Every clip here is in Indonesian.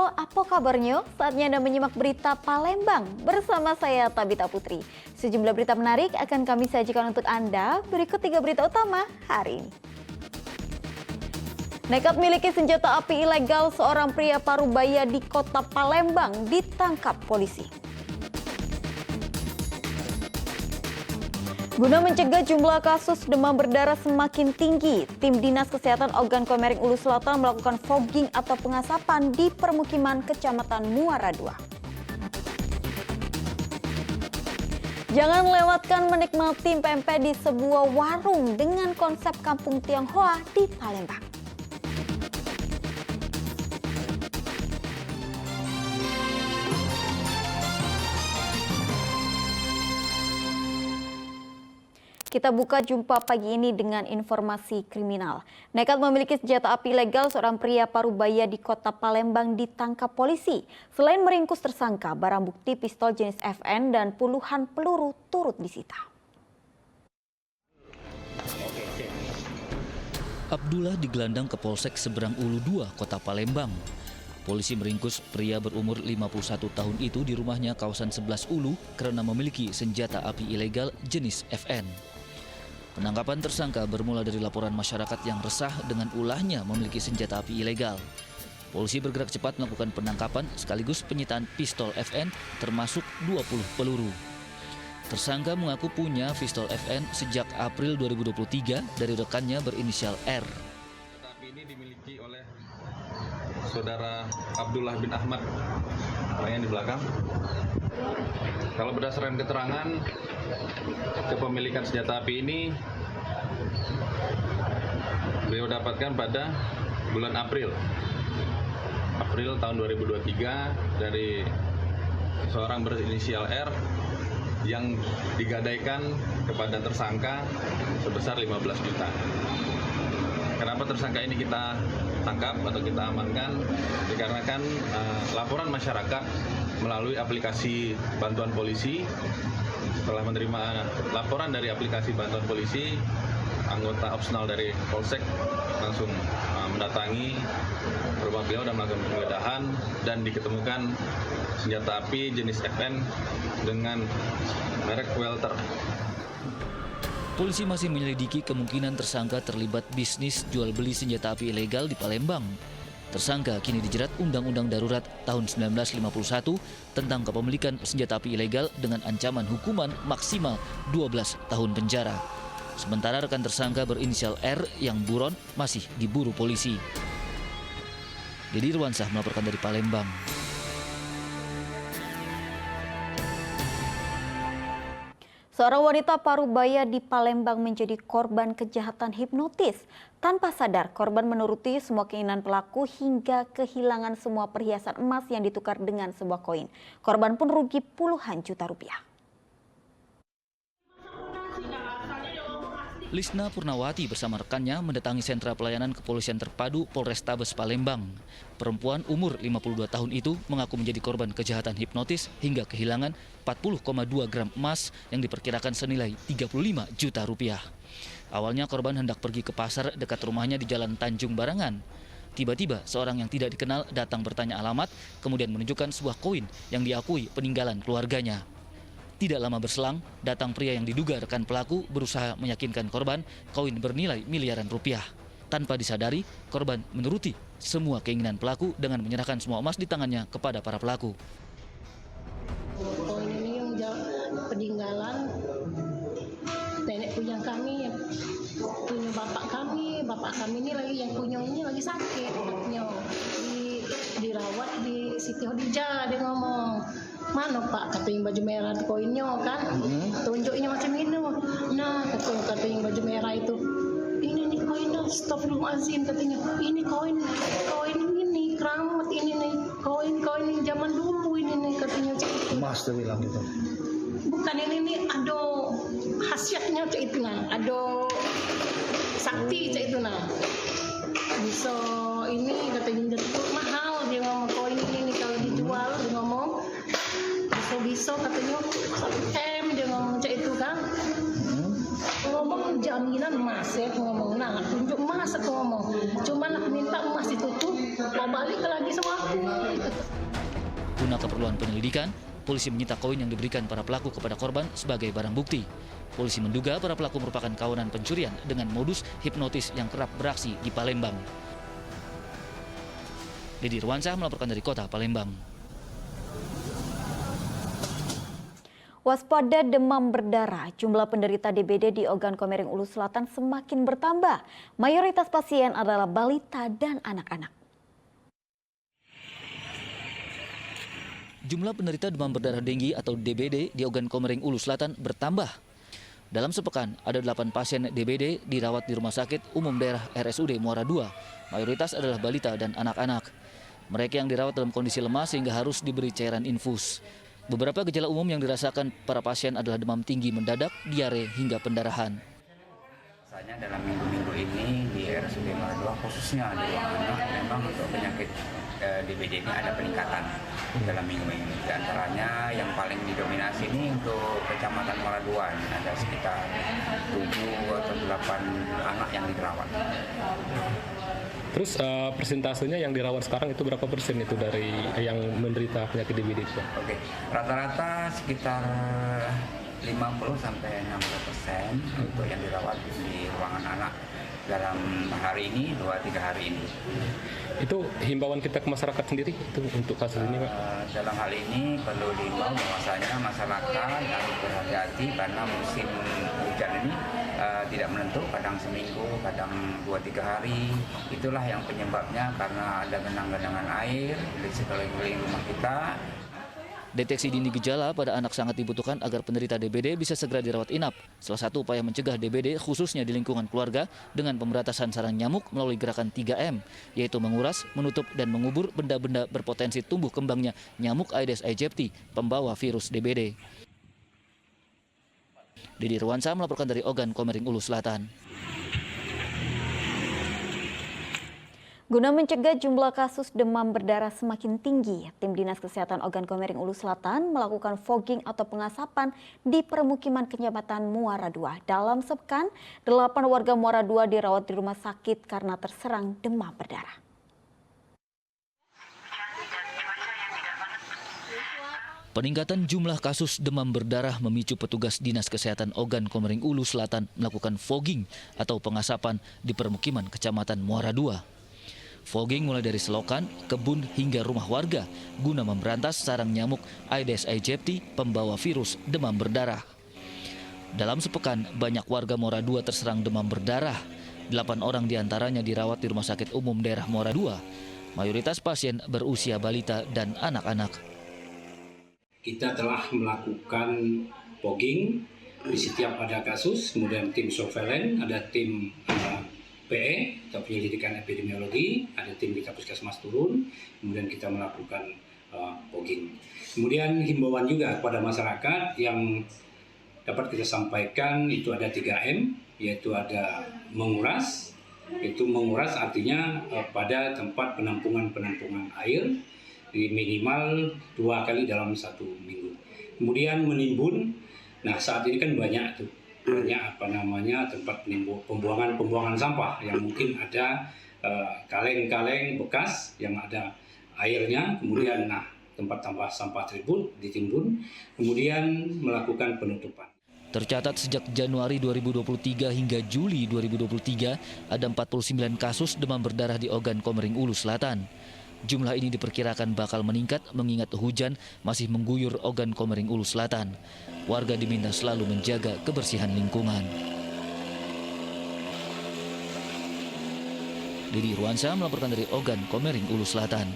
Halo, apa kabarnya? Saatnya Anda menyimak berita Palembang bersama saya Tabita Putri. Sejumlah berita menarik akan kami sajikan untuk Anda. Berikut 3 berita utama hari ini. Nekat miliki senjata api ilegal, seorang pria Parubaya di kota Palembang ditangkap polisi. Guna mencegah jumlah kasus demam berdarah semakin tinggi, tim Dinas Kesehatan Ogan Komering Ulu Selatan melakukan fogging atau pengasapan di permukiman Kecamatan Muara II. Jangan lewatkan menikmati pempek di sebuah warung dengan konsep kampung Tionghoa di Palembang. Kita buka jumpa pagi ini dengan informasi kriminal. Nekat memiliki senjata api ilegal, seorang pria Parubaya di kota Palembang ditangkap polisi. Selain meringkus tersangka, barang bukti pistol jenis FN dan puluhan peluru turut disita. Abdullah digelandang ke Polsek Seberang Ulu 2, Kota Palembang. Polisi meringkus pria berumur 51 tahun itu di rumahnya kawasan 11 Ulu karena memiliki senjata api ilegal jenis FN. Penangkapan tersangka bermula dari laporan masyarakat yang resah dengan ulahnya memiliki senjata api ilegal. Polisi bergerak cepat melakukan penangkapan sekaligus penyitaan pistol FN termasuk 20 peluru. Tersangka mengaku punya pistol FN sejak April 2023 dari rekannya berinisial R. Senjata api ini dimiliki oleh Saudara Abdullah bin Ahmad, orangnya di belakang. Kalau berdasarkan keterangan, kepemilikan senjata api ini beliau dapatkan pada bulan April tahun 2023 dari seorang berinisial R yang digadaikan kepada tersangka sebesar 15 juta. Kenapa tersangka ini kita tangkap atau kita amankan? Dikarenakan laporan masyarakat melalui aplikasi bantuan polisi. Setelah menerima laporan dari aplikasi bantuan polisi, anggota opsional dari Polsek langsung mendatangi rumah beliau dan melakukan penggeledahan dan diketemukan senjata api jenis FN dengan merek Welter. Polisi masih menyelidiki kemungkinan tersangka terlibat bisnis jual beli senjata api ilegal di Palembang. Tersangka kini dijerat Undang-Undang Darurat tahun 1951 tentang kepemilikan senjata api ilegal dengan ancaman hukuman maksimal 12 tahun penjara. Sementara rekan tersangka berinisial R yang buron masih diburu polisi. Dedi Irwansyah melaporkan dari Palembang. Seorang wanita Parubaya di Palembang menjadi korban kejahatan hipnotis. Tanpa sadar, korban menuruti semua keinginan pelaku hingga kehilangan semua perhiasan emas yang ditukar dengan sebuah koin. Korban pun rugi puluhan juta rupiah. Lisna Purnawati bersama rekannya mendatangi sentra pelayanan kepolisian terpadu Polrestabes Palembang. Perempuan umur 52 tahun itu mengaku menjadi korban kejahatan hipnotis hingga kehilangan 40,2 gram emas yang diperkirakan senilai 35 juta rupiah. Awalnya korban hendak pergi ke pasar dekat rumahnya di Jalan Tanjung Barangan. Tiba-tiba seorang yang tidak dikenal datang bertanya alamat, kemudian menunjukkan sebuah koin yang diakui peninggalan keluarganya. Tidak lama berselang, datang pria yang diduga rekan pelaku berusaha meyakinkan korban koin bernilai miliaran rupiah. Tanpa disadari, korban menuruti semua keinginan pelaku dengan menyerahkan semua emas di tangannya kepada para pelaku. Koin ini yang peninggalan nenek punya kami, punya bapak kami ini lagi yang punya ini lagi sakit, dirawat di Siti Hodijah. Dia ngomong, mana Pak, katanya baju merah itu koinnya kan, tunjuknya macam ini. Nah, katanya baju merah itu, ini nih koinnya, astagfirullahaladzim, katanya, ini koin ini, keramat ini nih, koin zaman dulu ini nih, katanya. Emas tuh bilang gitu. Bukan ini nih, ada khasiatnya cak itu nah, ada sakti cak itu nah. Bisa ini katanya jadi mahal, dia ngomong koin ini nih kalau dijual, dia ngomong bisa katanya 1 M, dia ngomong cak itu kan. Ngomong ngomong jaminan emas ya, aku ngomong, nah tunjuk emas aku ngomong, cuman aku minta emas itu tuh mau balik lagi sama aku. Guna keperluan penyelidikan, polisi menyita koin yang diberikan para pelaku kepada korban sebagai barang bukti. Polisi menduga para pelaku merupakan kawanan pencurian dengan modus hipnotis yang kerap beraksi di Palembang. Didi Irwansyah melaporkan dari kota Palembang. Waspada demam berdarah, jumlah penderita DBD di Ogan Komering Ulu Selatan semakin bertambah. Mayoritas pasien adalah balita dan anak-anak. Jumlah penderita demam berdarah denggi atau DBD di Ogan Komering Ulu Selatan bertambah. Dalam sepekan, ada 8 pasien DBD dirawat di Rumah Sakit Umum Daerah RSUD Muara II. Mayoritas adalah balita dan anak-anak. Mereka yang dirawat dalam kondisi lemah sehingga harus diberi cairan infus. Beberapa gejala umum yang dirasakan para pasien adalah demam tinggi mendadak, diare, hingga pendarahan. Biasanya dalam minggu-minggu ini di RSUD Muara II khususnya di ruang anak memang untuk penyakit DBD ini ada peningkatan dalam minggu-minggu. Di antaranya yang paling didominasi ini untuk Kecamatan Muara II, ada sekitar 7 atau 8 anak yang dirawat. Terus persentasenya yang dirawat sekarang itu berapa persen itu dari yang menderita penyakit DBD itu? Oke, rata-rata sekitar 50-60% untuk yang dirawat di ruangan anak dalam hari ini, 2-3 hari ini. Itu himbauan kita ke masyarakat sendiri itu untuk kasus ini, Pak? Dalam hal ini perlu diimbau bahwasanya masyarakat harus berhati-hati karena musim hujan ini tidak menentu, kadang seminggu, kadang 2-3 hari. Itulah yang penyebabnya karena ada genang-genangan air di sekeliling rumah kita. Deteksi dini gejala pada anak sangat dibutuhkan agar penderita DBD bisa segera dirawat inap. Salah satu upaya mencegah DBD khususnya di lingkungan keluarga dengan pemberantasan sarang nyamuk melalui gerakan 3M, yaitu menguras, menutup, dan mengubur benda-benda berpotensi tumbuh kembangnya nyamuk Aedes aegypti, pembawa virus DBD. Didi Irwansyah melaporkan dari Ogan Komering Ulu Selatan. Guna mencegah jumlah kasus demam berdarah semakin tinggi, tim Dinas Kesehatan Ogan Komering Ulu Selatan melakukan fogging atau pengasapan di permukiman Kecamatan Muara II. Dalam sepekan, 8 warga Muara II dirawat di rumah sakit karena terserang demam berdarah. Peningkatan jumlah kasus demam berdarah memicu petugas Dinas Kesehatan Ogan Komering Ulu Selatan melakukan fogging atau pengasapan di permukiman Kecamatan Muara II. Fogging mulai dari selokan, kebun hingga rumah warga guna memberantas sarang nyamuk Aedes aegypti, pembawa virus demam berdarah. Dalam sepekan, banyak warga Muara II terserang demam berdarah. 8 orang diantaranya dirawat di Rumah Sakit Umum Daerah Muara II. Mayoritas pasien berusia balita dan anak-anak. Kita telah melakukan fogging di setiap ada kasus, kemudian tim surveillance, ada tim PE atau penyelidikan epidemiologi, ada tim kita puskesmas turun, kemudian kita melakukan fogging. Kemudian himbauan juga kepada masyarakat yang dapat kita sampaikan itu ada 3M, yaitu ada menguras, itu menguras artinya pada tempat penampungan air di minimal 2 kali dalam 1 minggu. Kemudian menimbun, nah saat ini kan banyak tuh. Banyak tempat pembuangan sampah yang mungkin ada kaleng-kaleng bekas yang ada airnya, kemudian tempat sampah tersebut ditimbun, kemudian melakukan penutupan. Tercatat sejak Januari 2023 hingga Juli 2023 ada 49 kasus demam berdarah di Ogan Komering Ulu Selatan. Jumlah ini diperkirakan bakal meningkat mengingat hujan masih mengguyur Ogan Komering Ulu Selatan. Warga diminta selalu menjaga kebersihan lingkungan. Didi Irwansyah melaporkan dari Ogan Komering Ulu Selatan.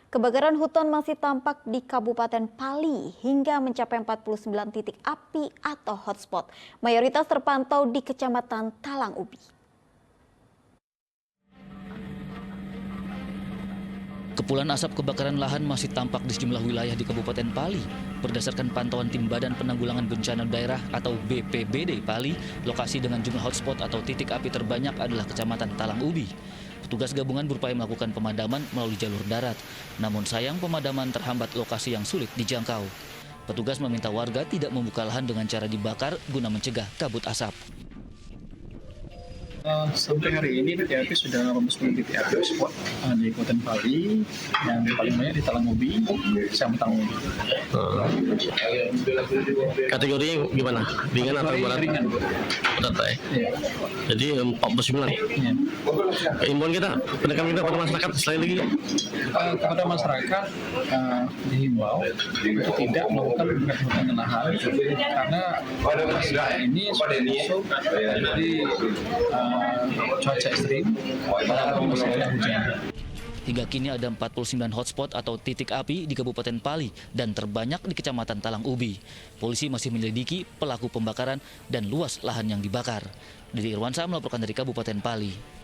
Kebakaran hutan masih tampak di Kabupaten Pali hingga mencapai 49 titik api atau hotspot. Mayoritas terpantau di Kecamatan Talang Ubi. Kepulan asap kebakaran lahan masih tampak di sejumlah wilayah di Kabupaten Pali. Berdasarkan pantauan Tim Badan Penanggulangan Bencana Daerah atau BPBD Pali, lokasi dengan jumlah hotspot atau titik api terbanyak adalah Kecamatan Talang Ubi. Petugas gabungan berupaya melakukan pemadaman melalui jalur darat. Namun sayang pemadaman terhambat lokasi yang sulit dijangkau. Petugas meminta warga tidak membuka lahan dengan cara dibakar guna mencegah kabut asap. Sampai hari ini PT api sudah memesan titik api hotspot di Kabupaten Pali, yang paling banyak di Talangobi, Kecamatan Ubi. Kategorinya gimana? Ringan atau berat? Ringan. Berat ya? Ya. Jadi 49. Ya. Imbauan kita, pendekan kita pada masyarakat selain lagi. Kepada masyarakat dihimbau untuk tidak melakukan pembukaan lahan karena ini sudah masuk jadi cuaca ekstrim dalam musim hujan. Hingga kini ada 49 hotspot atau titik api di Kabupaten Pali dan terbanyak di Kecamatan Talang Ubi. Polisi masih menyelidiki pelaku pembakaran dan luas lahan yang dibakar. Didi Irwansyah melaporkan dari Kabupaten Pali.